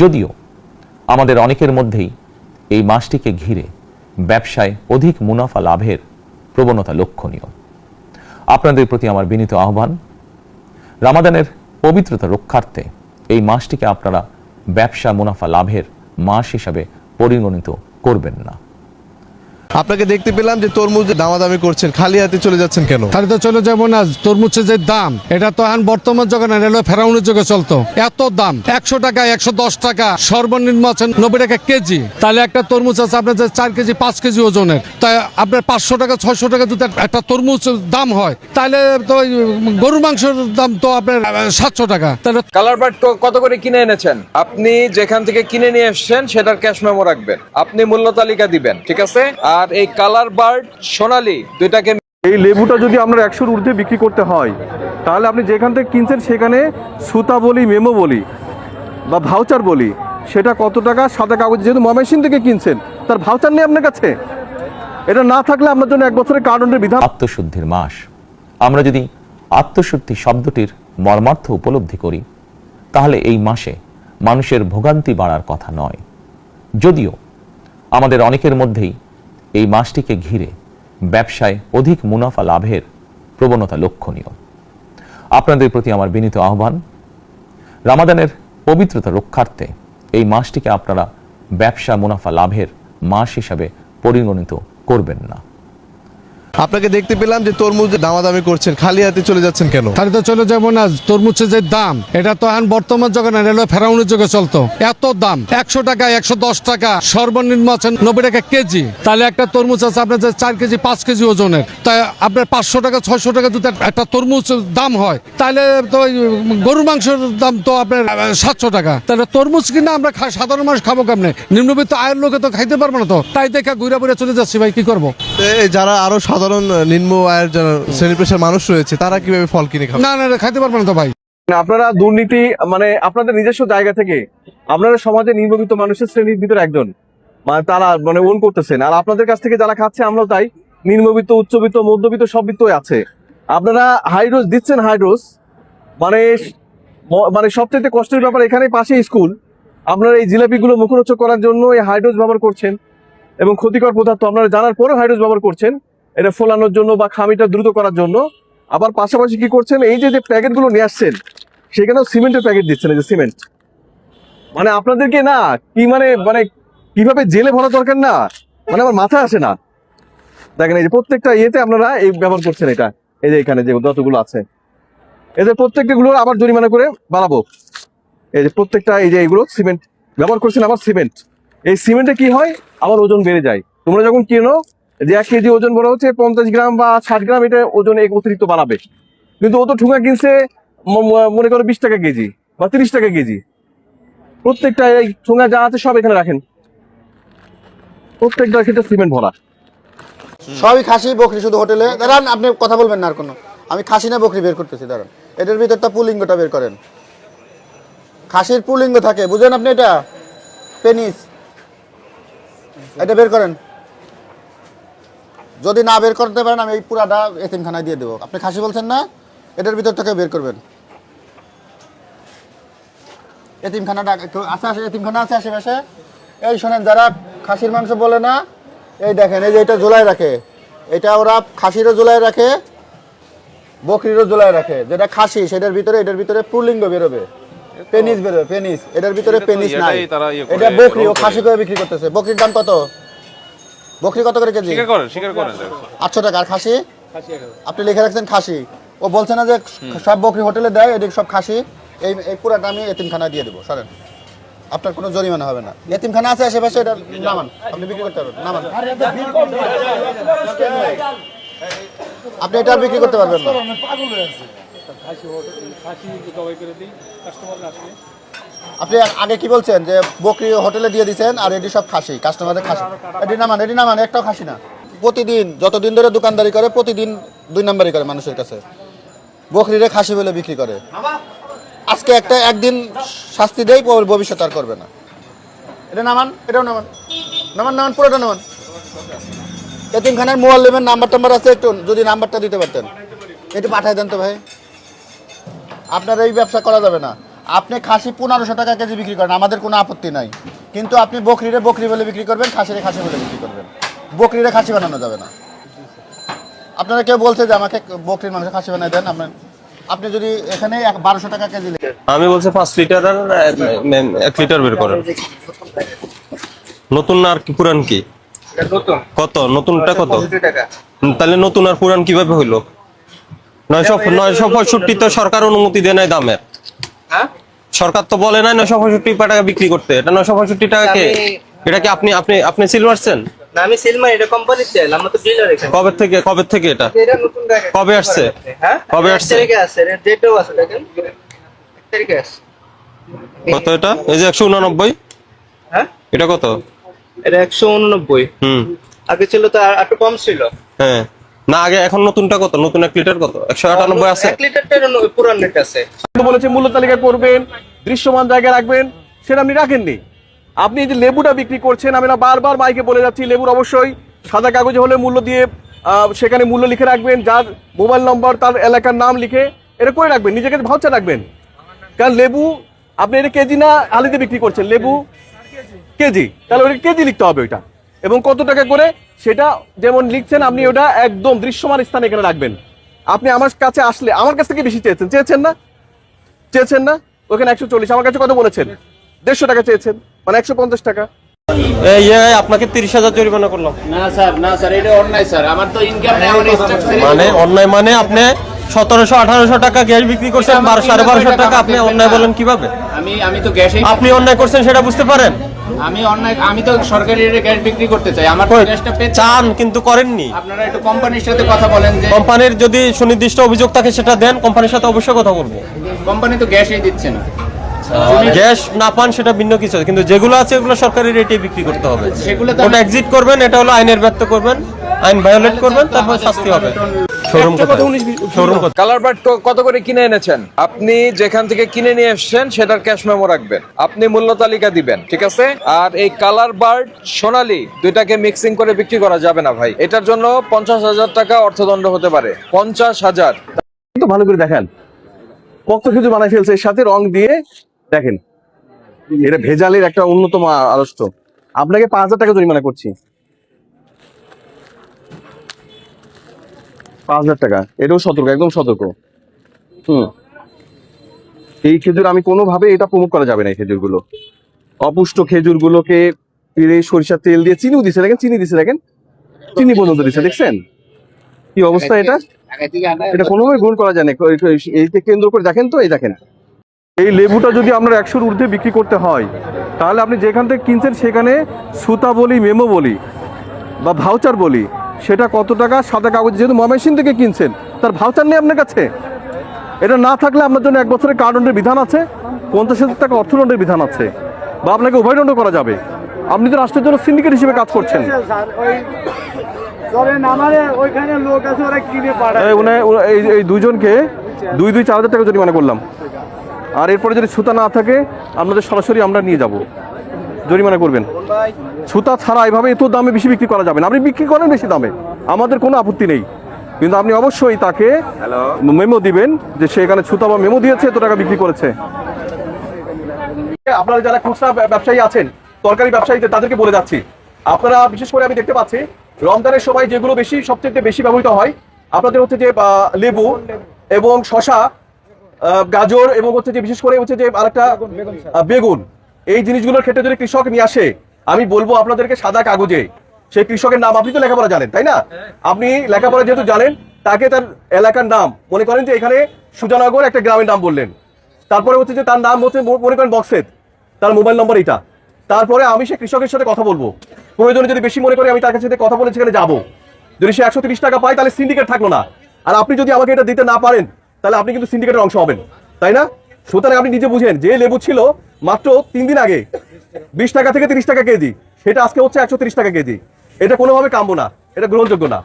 যদিও আমাদের অনেকের মধ্যেই এই মাসটিকে ঘিরে ব্যবসায় অধিক মুনাফা লাভের প্রবণতা লক্ষণীয়। আপনাদের প্রতি আমার বিনীত আহ্বান, রামাদানের পবিত্রতা রক্ষার্থে এই মাসটিকে আপনারা ব্যবসা মুনাফা লাভের মাস হিসাবে পরিগণিত করবেন না। আপনাকে দেখতে পেলাম যে তরমুজ দামাদামি করছেন, খালি হাতে চলে যাচ্ছেন কেন? খালি তো চলে যাবো না, তরমুজের যে দাম, এটা তো এখন বর্তমান যুগে না, এটা ফেরাউনের যুগে চলতো। এত দাম, 100 টাকা 110 টাকা, সর্বনিম্ন আছে 90 টাকা কেজি। তাহলে একটা তরমুজ আছে আপনার যে 4 কেজি 5 কেজি ওজনের, তাই আপনার 500 টাকা 600 টাকা যদি একটা তরমুজ দাম হয়, তাহলে তো ওই গরুর মাংসের দাম তো আপনার 700 টাকা। তাহলে কালার বার্ড কত করে কিনে এনেছেন? আপনি যেখান থেকে কিনে নিয়ে এসেছেন সেটার ক্যাশ মেমো রাখবেন, আপনি মূল্য তালিকা দিবেন, ঠিক আছে? আর এই কালার বার্ড সোনালী দুইটাকে, এই লেবুটা যদি আমরা 100-র ঊর্ধ্বে বিক্রি করতে হয়, তাহলে আপনি যেখান থেকে কিনছেন সেখানে সুতা বলি, মেমো বলি বা ভাউচার বলি, সেটা কত টাকা সাদা কাগজ, যেহেতু ময়মনসিংহ থেকে কিনছেন তার ভাউচার নেই আপনার কাছে, এটা না থাকলে আপনার জন্য 1 বছরের কার্ডনের বিধান। আত্মশুদ্ধির মাস। আমরা যদি আত্মশুদ্ধি শব্দটির মর্মার্থ উপলব্ধি করি, তাহলে এই মাসে মানুষের ভোগান্তি বাড়ার কথা নয়। যদিও আমাদের অনেকের মধ্যেই এই মাসটিকে ঘিরে ব্যবসায় অধিক মুনাফা লাভের প্রবণতা লক্ষণীয়। আপনাদের প্রতি আমার বিনীত আহ্বান, রামাদানের পবিত্রতা রক্ষার্থে এই মাসটিকে আপনারা ব্যবসা মুনাফা লাভের মাস হিসাবে পরিগণিত করবেন না। আপনাকে দেখতে পেলাম যে তরমুজ দামাদামি করছেন, খালি হাতে চলে যাচ্ছেন কেন? খালি তো চলে যাবো না, তরমুজের যে দাম, এটা তো এখন বর্তমান যুগে না, এটা ফেরাউনের যুগে চলতো। এত দাম, 100 টাকা 110 টাকা, সর্বনিম্ন আছে 90 টাকা কেজি। তাহলে একটা তরমুজ আছে আপনার যে 4 কেজি 5 কেজি ওজনের, তাই আপনার 500 টাকা 600 টাকা যদি একটা তরমুজ দাম হয়, তাহলে তো ওই গরুর মাংসের দাম তো আপনার 700 টাকা। তাহলে তরমুজ কিনা আমরা সাধারণ মানুষ খাবো কেমনে? নিম্নবিত্ত আয়ের লোকে তো খাইতে পারবো না। তো তাই দেখা ঘুরে ঘুরে চলে যাচ্ছি ভাই, কি করবো? যারা আরো সাধারণ নিম্ন আয়ের যারা শ্রেণী পেশার মানুষ রয়েছে, তারা কিভাবে ফল কিনে খাবে? না না, খাইতে পারবো না তো ভাই। আপনারা দুর্নীতি, মানে আপনাদের নিজস্ব জায়গা থেকে আপনারা সমাজে নিম্নবিত্ত মানুষের শ্রেণীর ভিতরে একজন, মানে তারা মানে ওন করতেছেন, আর আপনাদের কাছ থেকে যারা খাচ্ছে আমরাও তাই, নিম্নবিত্ত, উচ্চবিত্ত, মধ্যবিত্ত সব বিত্তই আছে। আপনারা হাই ডোজ দিচ্ছেন, হাই ডোজ মানে সবচেয়ে কষ্টের ব্যাপার, এখানে পাশে স্কুল, আপনারা এই জিলাপিগুলো মুখরোচক করার জন্য এই হাই ডোজ ব্যবহার করছেন এবং ক্ষতিকর পদার্থ আপনারা জানার পরেও হাই ডোজ ব্যবহার করছেন, এটা ফোলানোর জন্য বা খামিটা দ্রুত করার জন্য। আবার পাশাপাশি কি করছেন, এই যে প্যাকেটগুলো নিয়ে আসছেন সেখানেও সিমেন্টের প্যাকেট দিচ্ছেন, এই যে সিমেন্ট, মানে আপনাদেরকে না কি মানে মানে কিভাবে জেলে ভরা দরকার না, মানে আমার মাথায় আসে না। দেখেন এই যে প্রত্যেকটা ইয়েতে আপনারা এই ব্যবহার করছেন, এটা এই যে এখানে যে যতগুলো আছে এদের প্রত্যেকটা গুলো আবার জরিমানা করে বাড়াবো। এই যে প্রত্যেকটা এই যে এইগুলো সিমেন্ট ব্যবহার করছেন, আবার সিমেন্ট, এই সিমেন্টে কি হয় আবার ওজন বেড়ে যায়। তোমরা যখন কিনো যে 1 কেজি ওজন বলা হচ্ছে 50 গ্রাম বা 60 গ্রাম, এটা ওজন অতিরিক্ত বাড়াবে, কিন্তু ও তো ঠুঙা কিনছে মনে করো 20 টাকা কেজি বা 30 টাকা কেজি। প্রত্যেকটা এই ঠুঙা যা আছে সব এখানে রাখেন, প্রত্যেকটা ক্ষেত্রে সিমেন্ট ভরা। সবই খাসি বকরি, শুধু হোটেলে দাঁড়ান, আপনি কথা বলবেন না আর কোনো। আমি খাসি না বকরি বের করতেছি, দাঁড়ান। এটার ভিতরটা পুলিঙ্গটা বের করেন, খাসির পুলিঙ্গ থাকে, বুঝেন আপনি? এটা পেনিস, এটা বের করেন। যদি না বের করতে পারেন আমি এই পুরাটা এতিমখানায় দিয়ে দেবো। আপনি খাসি বলছেন না, এটার ভিতর থেকে বের করবেন। এতিমখানাটা আছে, এতিমখানা আছে আশেপাশে। এই শোনেন, যারা খাসির মাংস বলে না, এই দেখেন, এই যে এটা ঝোলায় রাখে, এটা ওরা খাসিরও ঝোলায় রাখে, বকরিরও ঝোলায় রাখে। যেটা খাসি সেটার ভিতরে, এটার ভিতরে পুলিঙ্গ বেরোবে, পেনিস বেরোবে, পেনিস। এটার ভিতরে পেনিস নাই, এটা বকরি, ও খাসি করে বিক্রি করতেছে। বকরির দাম কত? বকরি কত করে কেজি? 800 টাকা। আর খাসি আপনি লিখে রাখছেন খাসি, ও বলছে না যে সব বকরি হোটেলে দেয়, এদিকে সব খাসি। এই পুরাটা আমি এতিমখানা দিয়ে দেবো, সরেন, আপনার কোনো জরিমানা হবে না। এতিমখানা আছে আশেপাশে, এটা নামান, আপনি বিক্রি করতে পারবেন, নামান। আপনি এটা বিক্রি করতে পারবেন না। আপনি আগে কি বলছেন যে বকরি হোটেলে দিয়ে দিচ্ছেন আর এটি সব খাসি, কাস্টমারদের খাসি। এটি নামান, এটি নামান, একটাও খাসি না। প্রতিদিন যতদিন ধরে দোকানদারি করে, প্রতিদিন 2 নাম্বারই করে মানুষের কাছে, বকরিরে খাসি বলে বিক্রি করে। আজকে একদিন শাস্তি দেয়, ভবিষ্যৎ আর করবে না। এটা নামান, এটাও নামান, নামান, নামান, পুরোটা নামান। এতিমখানার মোবাইলের নাম্বার আছে, একটু যদি নাম্বারটা দিতে পারতেন, এটি পাঠাই দেন তো ভাই। আপনার এই ব্যবসা করা যাবে না। আপনি খাসি 1500 টাকা কেজি বিক্রি করেন, আমাদের কোনো আপত্তি নাই, কিন্তু আপনি বকরিরে বকরি বলে বিক্রি করবেন, খাসিরে খাসি বলে বিক্রি করবেন। বকরিরে খাসি বানানো যাবে না। আপনারা কেউ বলছে যে আমাকে বকরির মাংস খাসি বানিয়ে দেন, আপনি যদি এখানে 1200 টাকা কেজি আমি বলছি 5 লিটার আর 1 লিটার বের করেন। নতুন আর কি পুরান কি কত? নতুনটা কত? তাহলে নতুন আর পুরান কিভাবে হইলো? 965 তো সরকার অনুমতি দেয় নাই দামের। সরকার তো বলে নাই 965 টাকা বিক্রি করতে। এটা 965 টাকা কে? এটা কি আপনি সিল মারছেন? না, আমি সিলমা, এটা কোম্পানির সেল, আমরা তো ডিলার এখানে। কবে থেকে এটা? এটা নতুন গাড়ি। কবে আসছে? হ্যাঁ, কবে আসছে? তারিখে আছে, এর ডেটও আছে, দেখেন 1 তারিখে আছে। কত এটা? এই যে 189। হ্যাঁ, এটা কত? এটা 189। আগে ছিল তো আর একটু কম ছিল। হ্যাঁ, না আগে, এখন নতুনটা কত? নতুন 1 লিটার কত? 198 আছে। 1 লিটারটা পুরান রেট আছে। বলেছে মূল্য তালিকায় করবেন, দৃশ্যমান জায়গায় রাখবেন, সেটা আপনি রাখেননি। আপনি যে লেবুটা বিক্রি করছেন, আমি না বারবার মাইকে বলে যাচ্ছি, লেবুর অবশ্যই সাদা কাগজে হলে মূল্য দিয়ে সেখানে মূল্য লিখে রাখবেন, যার মোবাইল নম্বর, তার এলাকার নাম লিখে এটা করে রাখবেন, নিজেকে ভাউচার রাখবেন। কারণ লেবু আপনি এটা কেজি না আলিতে বিক্রি করছেন, লেবু কেজি, তাহলে ওটা কেজি লিখতে হবে ওইটা, এবং কত টাকা করে সেটা যেমন লিখছেন আপনি ওটা একদম দৃশ্যমান স্থানে এখানে রাখবেন। আপনি আমার কাছে আসলে আমার কাছ থেকে বেশি চেয়েছেন না? ওখানে 140, আমার কাছে কত বলেছেন? 150 টাকা চেয়েছেন, মানে 150 টাকা। আপনাকে 30,000 জরিমানা করলাম। না স্যার, এটা অন্যায় স্যার, আমার তো ইনকাম নেই, আমার স্ট্রাকচার মানে অন্যায় মানে আপনি 1700-1800 টাকা গ্যাস বিক্রি করছেন, 1200 টাকা আপনি অন্যায় বলেন কিভাবে? আমি তো গ্যাসে আপনি অন্যায় করছেন সেটা বুঝতে পারেন? আমি তো সরকারি রেটে গ্যাস বিক্রি করতে চাই, আমার তো গ্যাসটা পেতে চান কিন্তু করেননি। আপনারা একটু কোম্পানির সাথে কথা বলেন, যে কোম্পানির যদি সুনির্দিষ্ট অভিযোগ থাকে সেটা দেন, কোম্পানির সাথে অবশ্যই কথা বলবো। কোম্পানি তো গ্যাসই দিচ্ছে না। গ্যাস না পান সেটা ভিন্ন কিছু, কিন্তু যেগুলো আছে এগুলো সরকারি রেটে বিক্রি করতে হবে। সেগুলো তো ওটা এক্সিট করবেন, এটা হলো আইনের ব্যর্থ করবেন, আইন ভায়োলেট করবেন, তারপর শাস্তি হবে। শোরুম কালার বার্ড কত করে কিনে এনেছেন? আপনি যেখান থেকে কিনে নিয়ে এসেছেন সেটার ক্যাশ মেমো রাখবেন, আপনি মূল্য তালিকা দিবেন, ঠিক আছে? আর এই কালার বার্ড সোনালী দুইটাকে মিক্সিং করে বিক্রি করা যাবে না ভাই, এটার জন্য 50,000 টাকা অর্থদণ্ড হতে পারে। 50,000। তো ভালো করে দেখেন, কত কিছু বানাই ফেলছে এর সাথে রং দিয়ে। দেখেন, এটা ভেজালের একটা অন্যতম আড়ষ্ট। আপনাকে 5,000 টাকা জরিমানা করছি। 5,000 টাকা, এটাও সতর্ক, একদম সতর্ক। এই খেজুর আমি কোনোভাবে এটা প্রমোট করা যাবে না। এই খেজুরগুলো, অপুষ্ট খেজুরগুলোকে পিড়ে সরিষার তেল দিয়ে চিনিও দিছে, দেখেন চিনি দিছে, দেখেন চিনি পর্যন্ত দিছে, দেখছেন কি অবস্থা? এটা কোনোভাবে গ্রহণ করা যায় না। এইকে কেন্দ্র করে দেখেন তো, এই দেখেন, এই লেবুটা যদি আপনার 100-র ঊর্ধ্বে বিক্রি করতে হয়, তাহলে আপনি যেখান থেকে কিনছেন সেখানে সুতা বলি, মেমো বলি বা ভাউচার বলি, সেটা কত টাকা সাদা কাগজ, যেহেতু ময়মনসিংহ থেকে কিনছেন তার ভাউচার নেই আপনার কাছে। এটা না থাকলে আপনার জন্য 1 বছরের কারাদণ্ডের বিধান আছে, 50,000 টাকা অর্থদণ্ডের বিধান আছে, বা আপনাকে উভয়দণ্ড করা যাবে। আপনি তো রাষ্ট্রের জন্য সিন্ডিকেট হিসেবে কাজ করছেন। এই দুইজনকে 4,000 টাকা জরিমানা করলাম। আর এরপরে যদি ছুতা না থাকে আপনাদের সরাসরি আমরা নিয়ে যাব, জরিমানা করবেন। ছুতা ছাড়া এভাবে এত দামে বেশি বিক্রি করা যাবে না। আপনি বিক্রি করেন বেশি দামে, আমাদের কোনো আপত্তি নেই, কিন্তু আপনি অবশ্যই তাকে মেমো দিবেন যে সে এখানে ছুতা বা মেমো দিয়েছে, এত টাকা বিক্রি করেছে। আপনারা যারা খুচরা ব্যবসায়ী আছেন, তরকারি ব্যবসায়ী, তাদেরকে বলে যাচ্ছি, আপনারা বিশেষ করে আমি দেখতে পাচ্ছি রমজানের সময় যেগুলো সবচেয়ে বেশি ব্যবহৃত হয় আপনাদের হচ্ছে যে লেবু এবং শশা, গাজর, এবং হচ্ছে যে বিশেষ করে হচ্ছে যে আরেকটা বেগুন। এই জিনিসগুলোর ক্ষেত্রে যদি কৃষক নিয়ে আসে, আমি বলবো আপনাদেরকে সাদা কাগজে সেই কৃষকের নাম, আপনি তো লেখাপড়া জানেন তাই না? আপনি লেখাপড়া যেহেতু জানেন, তাকে তার এলাকার নাম মনে করেন যে এখানে সুজানগর একটা গ্রামের নাম বললেন, তারপরে হচ্ছে যে তার নাম হচ্ছে মনে করেন বক্সেত, তার মোবাইল নম্বর এটা, তারপরে আমি সে কৃষকের সাথে কথা বলবো, প্রয়োজনে যদি বেশি মনে করি আমি তার সাথে কথা বলে সেখানে যাবো। যদি সে 130 টাকা পায় তাহলে সিন্ডিকেট থাকলো না। আর আপনি যদি আমাকে এটা দিতে না পারেন তাহলে আপনি কিন্তু সিন্ডিকেটের অংশ হবেন, তাই না? সুতরাং আপনি নিজে বুঝেন, যে লেবু ছিল মাত্র 3 দিন আগে 20 টাকা থেকে 30 টাকা কেজি, সেটা আজকে হচ্ছে 130 টাকা কেজি। এটা কোনোভাবে কাম্য না, এটা গ্রহণযোগ্য না।